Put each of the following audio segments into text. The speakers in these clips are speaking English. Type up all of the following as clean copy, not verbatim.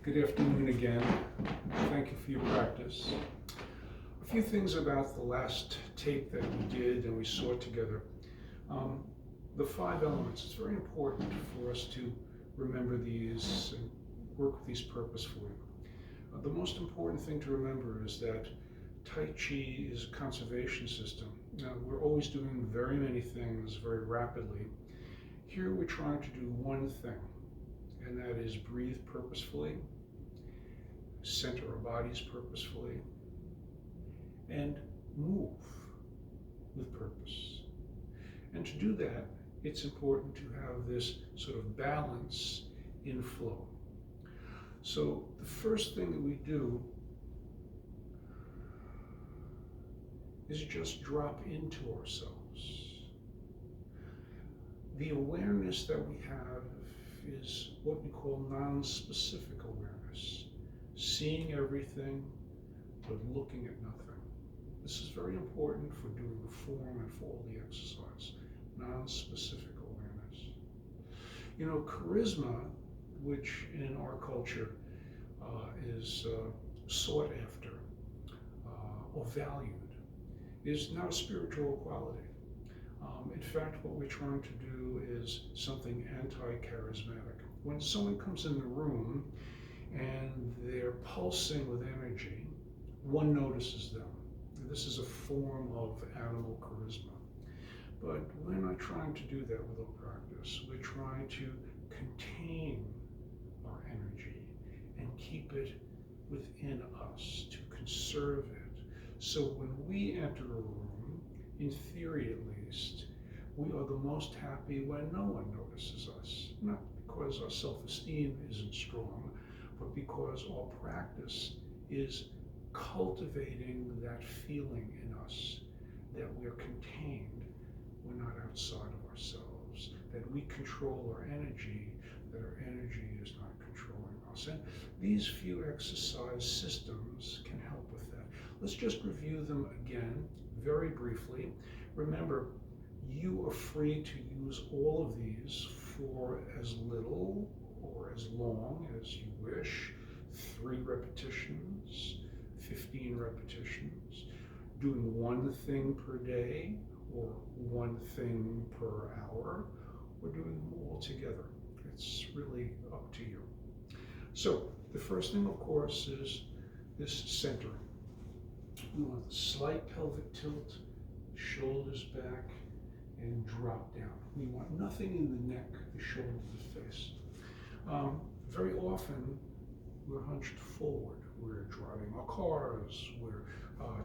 Good afternoon again. Thank you for your practice. A few things about the last tape that we did and we saw together. The 5 elements, it's very important for us to remember these and work with these purposefully. The most important thing to remember is that Tai Chi is a conservation system. Now, we're always doing very many things very rapidly. Here we're trying to do one thing, and that is breathe purposefully, center our bodies purposefully, and move with purpose. And to do that, it's important to have this sort of balance in flow. So the first thing that we do is just drop into ourselves. The awareness that we have is what we call non-specific awareness, seeing everything but looking at nothing. This is very important for doing the form and for all the exercise, non-specific awareness. You know, charisma, which in our culture is sought after or valued, is not a spiritual quality. In fact, what we're trying to do is something anti-charismatic. When someone comes in the room and they're pulsing with energy, one notices them. This is a form of animal charisma. But we're not trying to do that with our practice. We're trying to contain our energy and keep it within us, to conserve it. So when we enter a room, in theory at least, we are the most happy when no one notices us. Not because our self-esteem isn't strong, but because our practice is cultivating that feeling in us that we're contained, we're not outside of ourselves, that we control our energy, that our energy is not controlling us. And these few exercise systems can help with that. Let's just review them again very briefly. Remember, you are free to use all of these for as little or as long as you wish. 3 repetitions, 15 repetitions, doing one thing per day or one thing per hour, or doing them all together. It's really up to you. So the first thing, of course, is this centering. We want a slight pelvic tilt, shoulders back, and drop down. We want nothing in the neck, the shoulders, the face. Very often, we're hunched forward. We're driving our cars, we're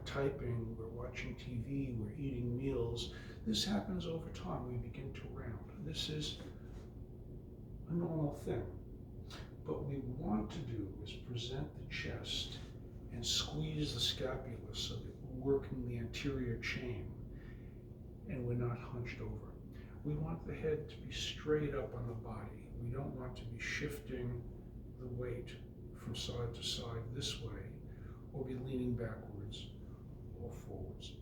typing, we're watching TV, we're eating meals. This happens over time. We begin to round. This is a normal thing. But what we want to do is present the chest and squeeze the scapula so that we're working the anterior chain and we're not hunched over. We want the head to be straight up on the body. We don't want to be shifting the weight from side to side this way, or be leaning backwards or forwards.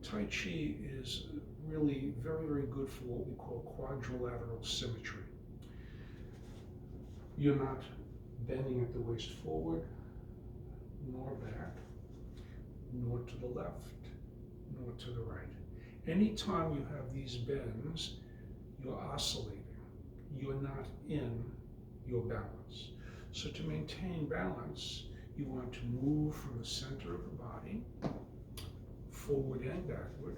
Tai Chi is really very, very good for what we call quadrilateral symmetry. You're not bending at the waist forward, nor back, nor to the left, nor to the right. Anytime you have these bends, you're oscillating. You're not in your balance. So to maintain balance, you want to move from the center of the body, forward and backward,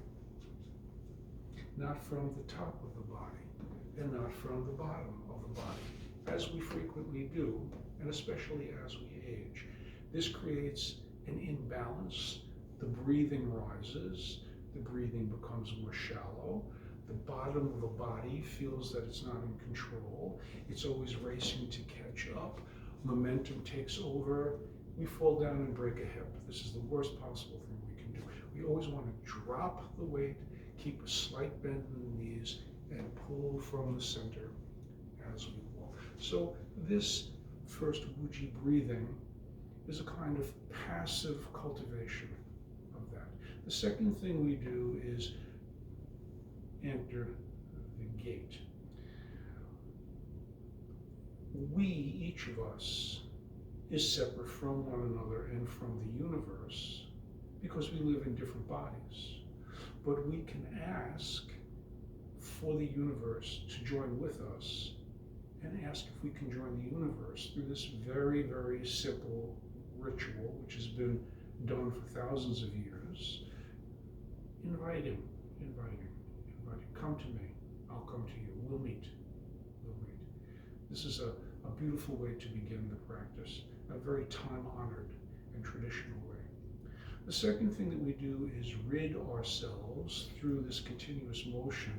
not from the top of the body, and not from the bottom of the body, as we frequently do, and especially as we age. This creates an imbalance. The breathing rises, the breathing becomes more shallow, the bottom of the body feels that it's not in control, it's always racing to catch up, momentum takes over, we fall down and break a hip. This is the worst possible thing we can do. We always want to drop the weight, keep a slight bend in the knees, and pull from the center as we walk. So this first Wuji breathing is a kind of passive cultivation of that. The second thing we do is enter the gate. We, each of us, is separate from one another and from the universe because we live in different bodies. But we can ask for the universe to join with us and ask if we can join the universe through this very, very simple ritual, which has been done for thousands of years. Invite him, invite him, invite him. Come to me, I'll come to you. We'll meet, we'll meet. This is a beautiful way to begin the practice, a very time-honored and traditional way. The second thing that we do is rid ourselves through this continuous motion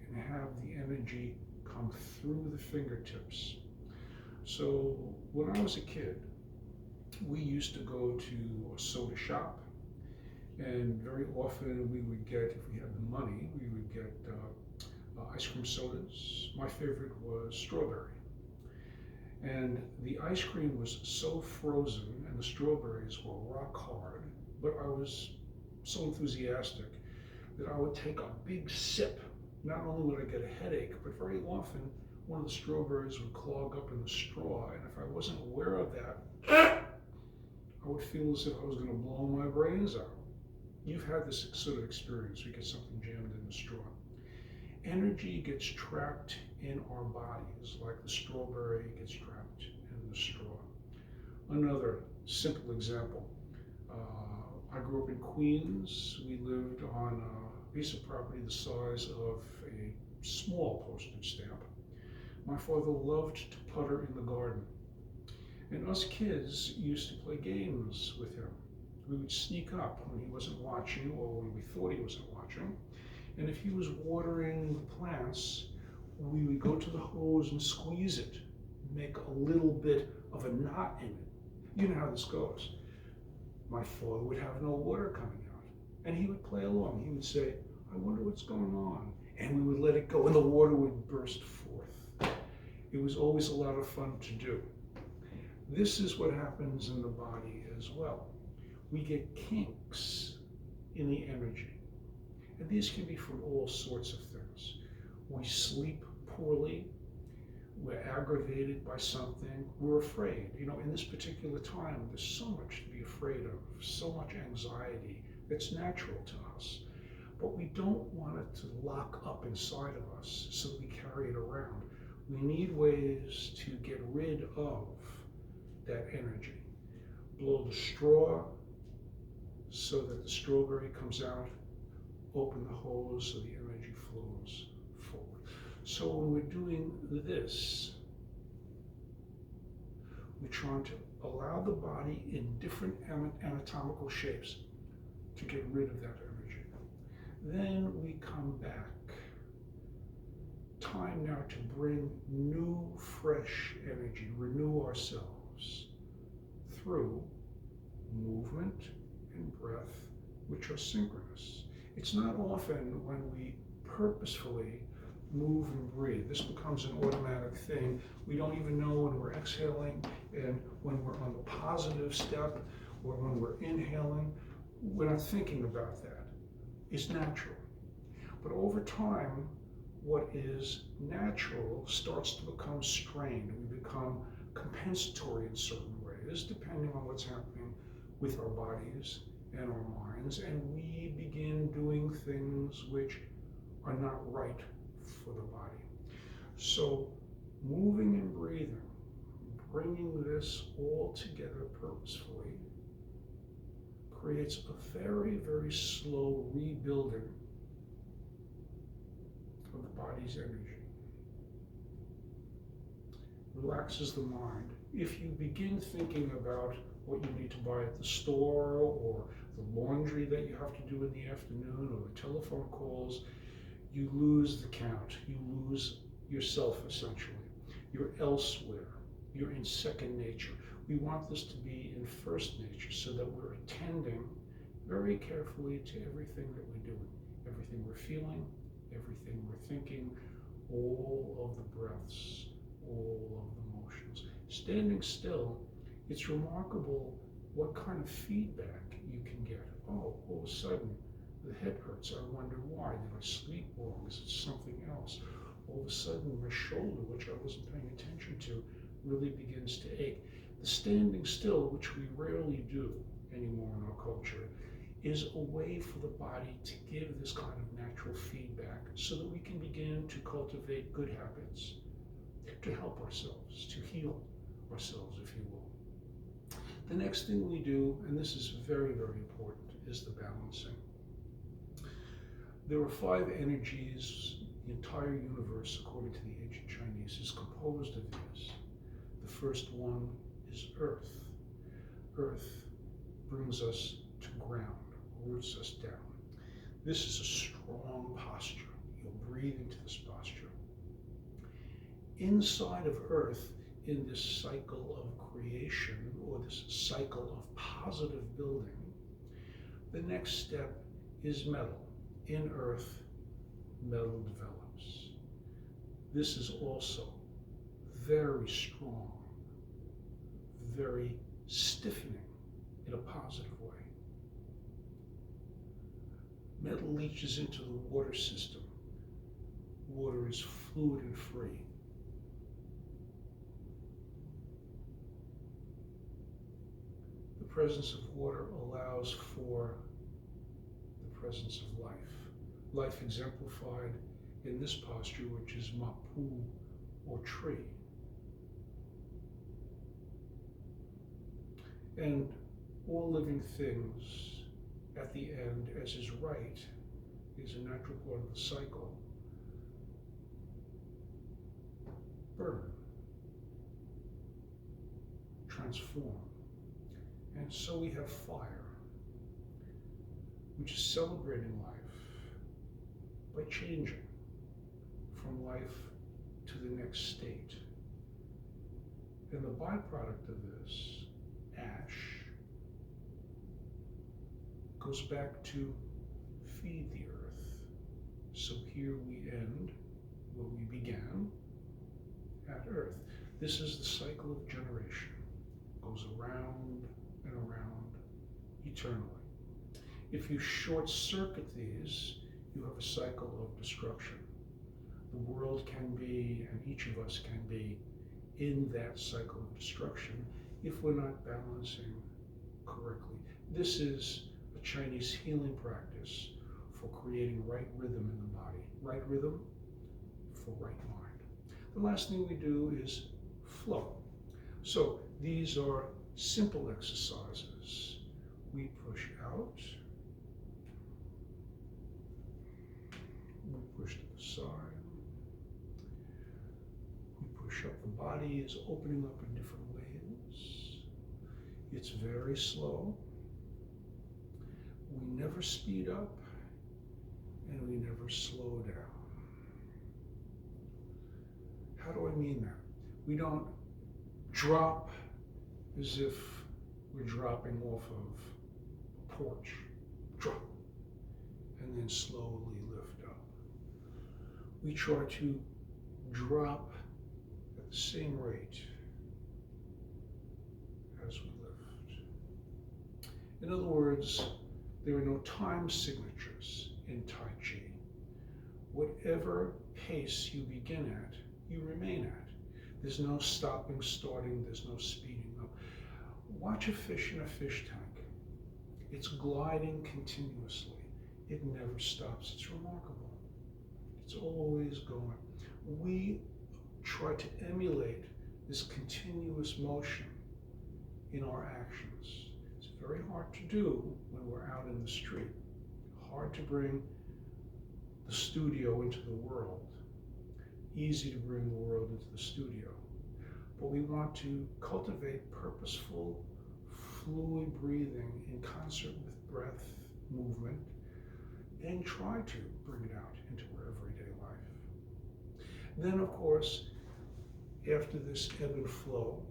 and have the energy come through the fingertips. So when I was a kid, we used to go to a soda shop, and very often we would get, if we had the money, we would get ice cream sodas. My favorite was strawberry. And the ice cream was so frozen and the strawberries were rock hard, but I was so enthusiastic that I would take a big sip. Not only would I get a headache, but very often one of the strawberries would clog up in the straw, and if I wasn't aware of that, I would feel as if I was going to blow my brains out. You've had this sort of experience. You get something jammed in the straw. Energy gets trapped in our bodies, like the strawberry gets trapped in the straw. Another simple example. I grew up in Queens. We lived on a piece of property the size of a small postage stamp. My father loved to putter in the garden. And us kids used to play games with him. We would sneak up when he wasn't watching or when we thought he wasn't watching. And if he was watering the plants, we would go to the hose and squeeze it, make a little bit of a knot in it. You know how this goes. My father would have no water coming out, and he would play along. He would say, I wonder what's going on. And we would let it go, and the water would burst forth. It was always a lot of fun to do. This is what happens in the body as well. We get kinks in the energy. And these can be from all sorts of things. We sleep poorly, we're aggravated by something, we're afraid. You know, in this particular time, there's so much to be afraid of, so much anxiety that's natural to us. But we don't want it to lock up inside of us so that we carry it around. We need ways to get rid of that energy. Blow the straw so that the strawberry comes out. Open the hose so the energy flows forward. So when we're doing this, we're trying to allow the body in different anatomical shapes to get rid of that energy. Then we come back. Time now to bring new, fresh energy, renew ourselves through movement and breath, which are synchronous. It's not often when we purposefully move and breathe. This becomes an automatic thing. We don't even know when we're exhaling and when we're on the positive step or when we're inhaling. We're not thinking about that. It's natural. But over time, what is natural starts to become strained. We become compensatory in certain ways, depending on what's happening with our bodies and our minds, and we begin doing things which are not right for the body. So moving and breathing, bringing this all together purposefully, creates a very, very slow rebuilding of the body's energy. Relaxes the mind. If you begin thinking about what you need to buy at the store or the laundry that you have to do in the afternoon or the telephone calls, you lose the count. You lose yourself, essentially. You're elsewhere. You're in second nature. We want this to be in first nature so that we're attending very carefully to everything that we're doing, everything we're feeling, everything we're thinking, all of the breaths, all of the motions. Standing still, it's remarkable what kind of feedback you can get. Oh, all of a sudden, the head hurts. I wonder why. Did I sleep wrong? Is it something else? all of a sudden my shoulder, which I wasn't paying attention to, really begins to ache. The standing still, which we rarely do anymore in our culture, is a way for the body to give this kind of natural feedback so that we can begin to cultivate good habits, to help ourselves, to heal ourselves, if you will. The next thing we do, and this is very, very important, is the balancing. There are 5 energies. The entire universe, according to the ancient Chinese, is composed of these. The first one is earth. Earth brings us to ground, roots us down. This is a strong posture. You'll breathe into this posture. Inside of earth, in this cycle of creation, or this cycle of positive building, the next step is metal. In earth, metal develops. This is also very strong, very stiffening in a positive way. Metal leaches into the water system. Water is fluid and free. The presence of water allows for the presence of life. Life exemplified in this posture, which is mapu, or tree. And all living things, at the end, as is right, is a natural part of the cycle, burn, transform. And so we have fire, which is celebrating life by changing from life to the next state. And the byproduct of this, ash, goes back to feed the earth. So here we end where we began, at earth. This is the cycle of generation. It goes around and around eternally. If you short circuit these, you have a cycle of destruction. The world can be, and each of us can be, in that cycle of destruction if we're not balancing correctly. This is a Chinese healing practice for creating right rhythm in the body. Right rhythm for right mind. The last thing we do is flow. So these are simple exercises. We push out, we push to the side, we push up. The body is opening up in different ways. It's very slow. We never speed up and we never slow down. How do I mean that? We don't drop as if we're dropping off of a porch. Drop, and then slowly lift up. We try to drop at the same rate as we lift. In other words, there are no time signatures in Tai Chi. Whatever pace you begin at, you remain at. There's no stopping, starting, there's no speeding up. Watch a fish in a fish tank. It's gliding continuously. It never stops. It's remarkable. It's always going. We try to emulate this continuous motion in our actions. It's very hard to do when we're out in the street. Hard to bring the studio into the world. Easy to bring the world into the studio. But we want to cultivate purposeful, fluid breathing in concert with breath, movement, and try to bring it out into our everyday life. Then, of course, after this ebb and flow,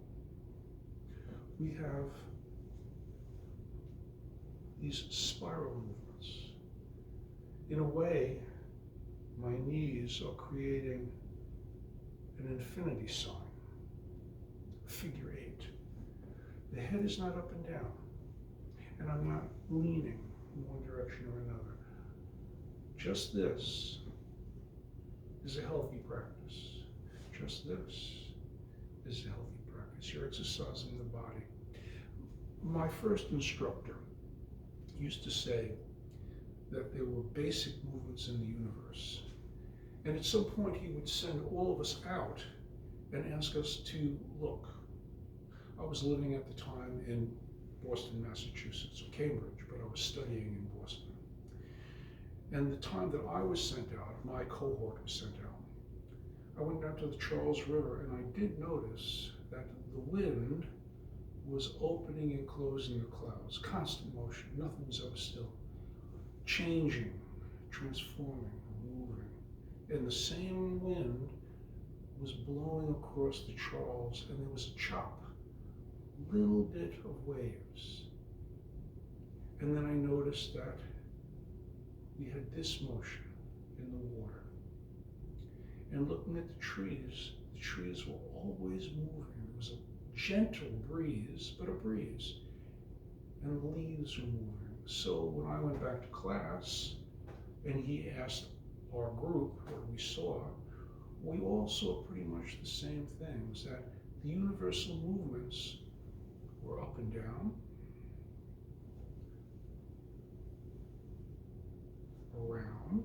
we have these spiral movements. In a way, my knees are creating an infinity sign, figure 8. The head is not up and down, and I'm not leaning in one direction or another. Just this, is a healthy practice. Just this is a healthy practice. You're exercising the body. My first instructor used to say that there were basic movements in the universe. And at some point he would send all of us out and ask us to look. I was living at the time in Boston, Massachusetts, or Cambridge, but I was studying in Boston. And the time that I was sent out, my cohort was sent out, I went down to the Charles River and I did notice that the wind was opening and closing the clouds, constant motion, nothing was ever still, changing, transforming, moving. And the same wind was blowing across the Charles, and there was a chop, little bit of waves. And then I noticed that we had this motion in the water. And looking at the trees were always moving. There was a gentle breeze, but a breeze. And the leaves were moving. So when I went back to class and he asked our group what we saw, we all saw pretty much the same things, that the universal movements were up and down, around,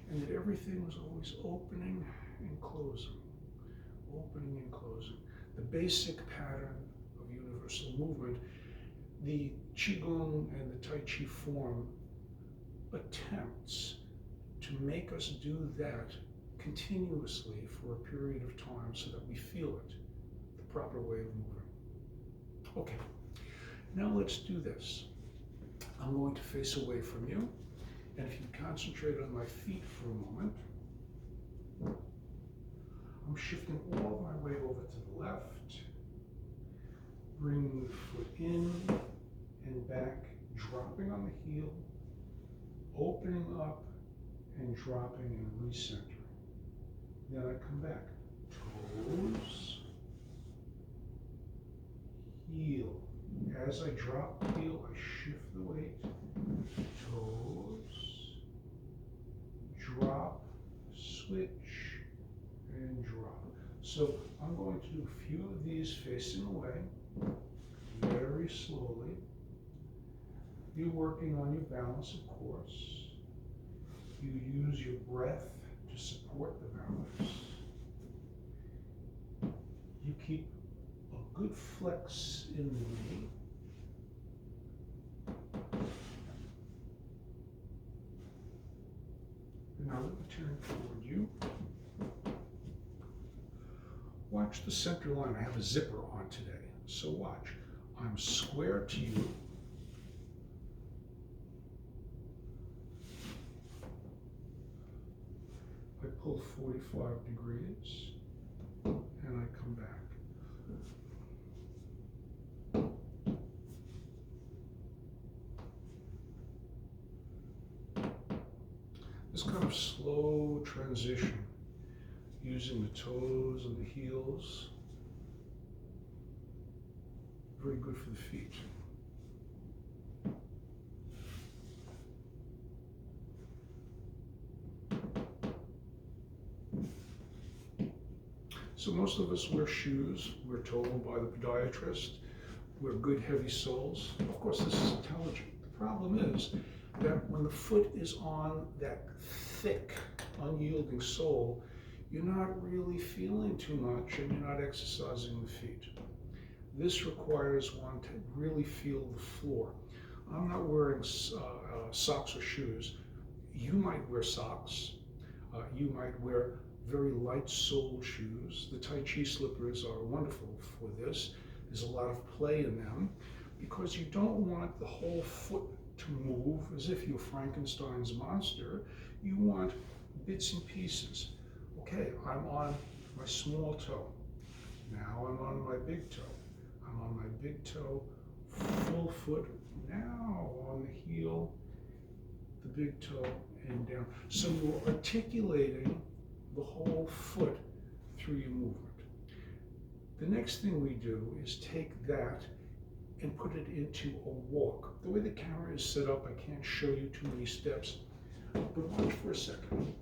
and that everything was always opening and closing, opening and closing. The basic pattern of universal movement, the Qigong and the Tai Chi form attempts to make us do that continuously for a period of time so that we feel it, the proper way of moving. Okay, now let's do this. I'm going to face away from you, and if you concentrate on my feet for a moment, I'm shifting all my weight over to the left, bringing the foot in and back, dropping on the heel, opening up and dropping and recentering. Then I come back, toes, heel. As I drop the heel, I shift the weight, toes, drop, switch, and drop. So I'm going to do a few of these facing away, very slowly. You're working on your balance, of course. You use your breath to support the balance. You keep a good flex in the knee. And now let me turn toward you. Watch the center line. I have a zipper on today, so watch. I'm square to you. I pull 45 degrees, and I come back. This kind of slow transition, using the toes and the heels, very good for the feet. So most of us wear shoes, we're told by the podiatrist, wear good heavy soles. Of course, this is intelligent. The problem is that when the foot is on that thick, unyielding sole, you're not really feeling too much and you're not exercising the feet. This requires one to really feel the floor. I'm not wearing socks or shoes. You might wear socks. You might wear very light soled shoes. The Tai Chi slippers are wonderful for this. There's a lot of play in them because you don't want the whole foot to move as if you're Frankenstein's monster. You want bits and pieces. Okay, I'm on my small toe. Now I'm on my big toe. I'm on my big toe, full foot. Now on the heel, the big toe, and down. So you're articulating the whole foot through your movement. The next thing we do is take that and put it into a walk. The way the camera is set up, I can't show you too many steps, but watch for a second.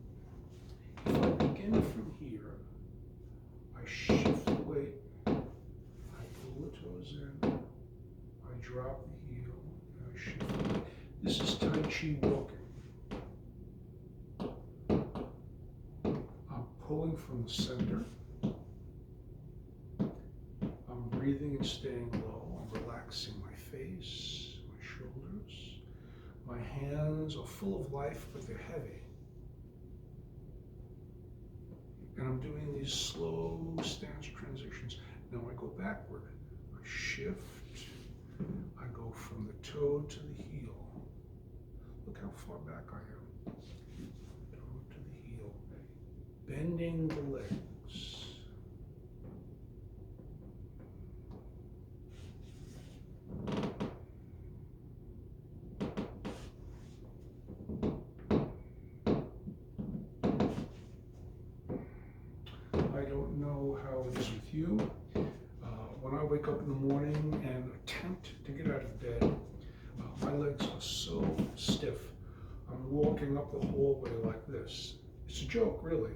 Chi walking. I'm pulling from the center. I'm breathing and staying low. I'm relaxing my face, my shoulders. My hands are full of life, but they're heavy. And I'm doing these slow stance transitions. Now I go backward. I shift. I go from the toe to the heel. Look how far back I am. Toe to the heel. Bending the legs. I don't know how it is with you. When I wake up in the morning and attempt to get out of bed, my legs are so stiff. I'm walking up the hallway like this. It's a joke, really.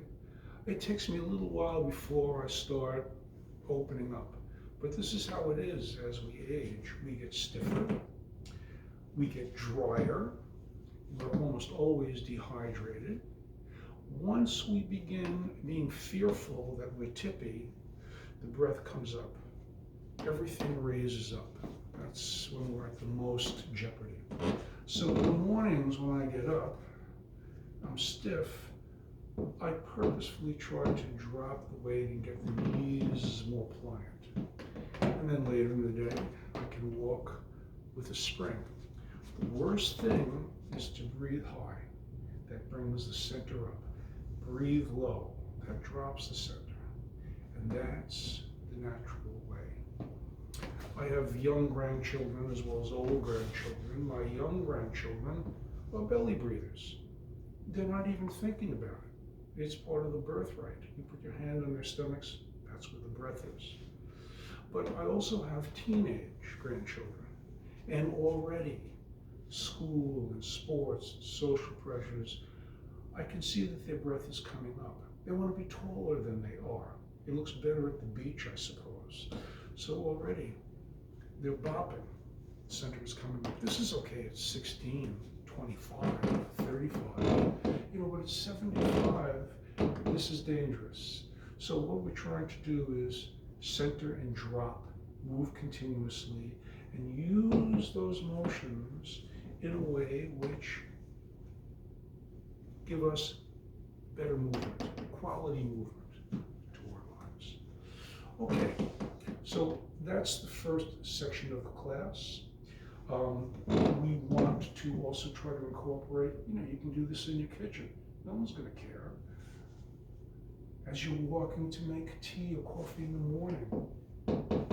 It takes me a little while before I start opening up. But this is how it is as we age. We get stiffer, we get drier, we're almost always dehydrated. Once we begin being fearful that we're tippy, the breath comes up. Everything raises up. That's when we're at the most jeopardy. So in the mornings when I get up, I'm stiff. I purposefully try to drop the weight and get the knees more pliant. And then later in the day, I can walk with a spring. The worst thing is to breathe high. That brings the center up. Breathe low. That drops the center. And that's the natural way. I have young grandchildren as well as old grandchildren. My young grandchildren are belly breathers. They're not even thinking about it. It's part of the birthright. You put your hand on their stomachs, that's where the breath is. But I also have teenage grandchildren, and already school and sports, and social pressures, I can see that their breath is coming up. They want to be taller than they are. It looks better at the beach, I suppose. So already they're bopping. The center is coming up. This is okay at 16, 25, 35. But at 75, this is dangerous. So what we're trying to do is center and drop, move continuously, and use those motions in a way which give us better movement, quality movement to our lives. Okay, so that's the first section of the class. We want to also try to incorporate, you can do this in your kitchen. No one's going to care. As you're walking to make tea or coffee in the morning,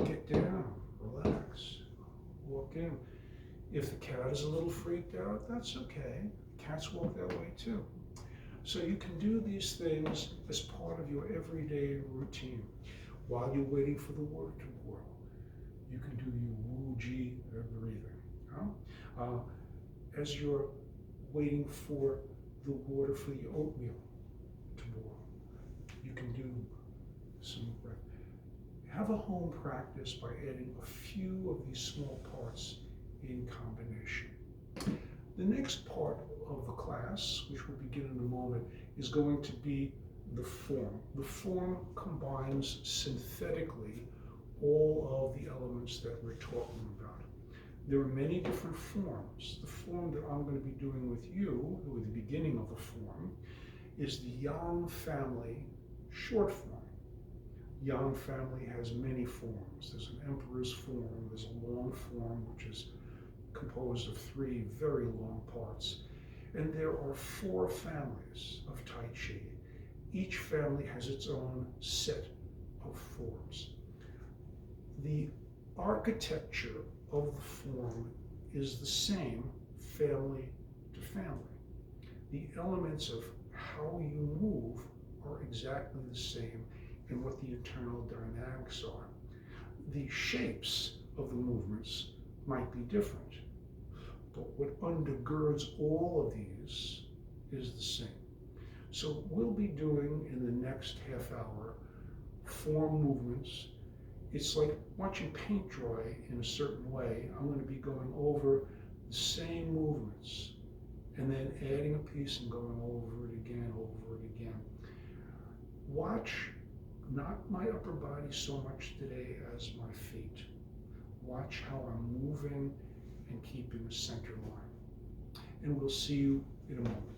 get down, relax, walk in. If the cat is a little freaked out, that's okay. Cats walk that way too. So you can do these things as part of your everyday routine. While you're waiting for the water to boil, you can do your Wu-Ji breathing. As you're waiting for the water for the oatmeal to boil, you can do some breath. Have a home practice by adding a few of these small parts in combination. The next part of the class, which we'll begin in a moment, is going to be the form. The form combines synthetically all of the elements that we're talking about. There are many different forms. The form that I'm going to be doing with you, or the beginning of the form, is the Yang family short form. Yang family has many forms. There's an emperor's form, there's a long form, which is composed of 3 very long parts. And there are 4 families of Tai Chi. Each family has its own set of forms. The architecture of the form is the same family to family. The elements of how you move are exactly the same in what the internal dynamics are. The shapes of the movements might be different, but what undergirds all of these is the same. So we'll be doing in the next half hour form movements. It's like watching paint dry in a certain way. I'm going to be going over the same movements and then adding a piece and going over it again, over it again. Watch not my upper body so much today as my feet. Watch how I'm moving and keeping a center line. And we'll see you in a moment.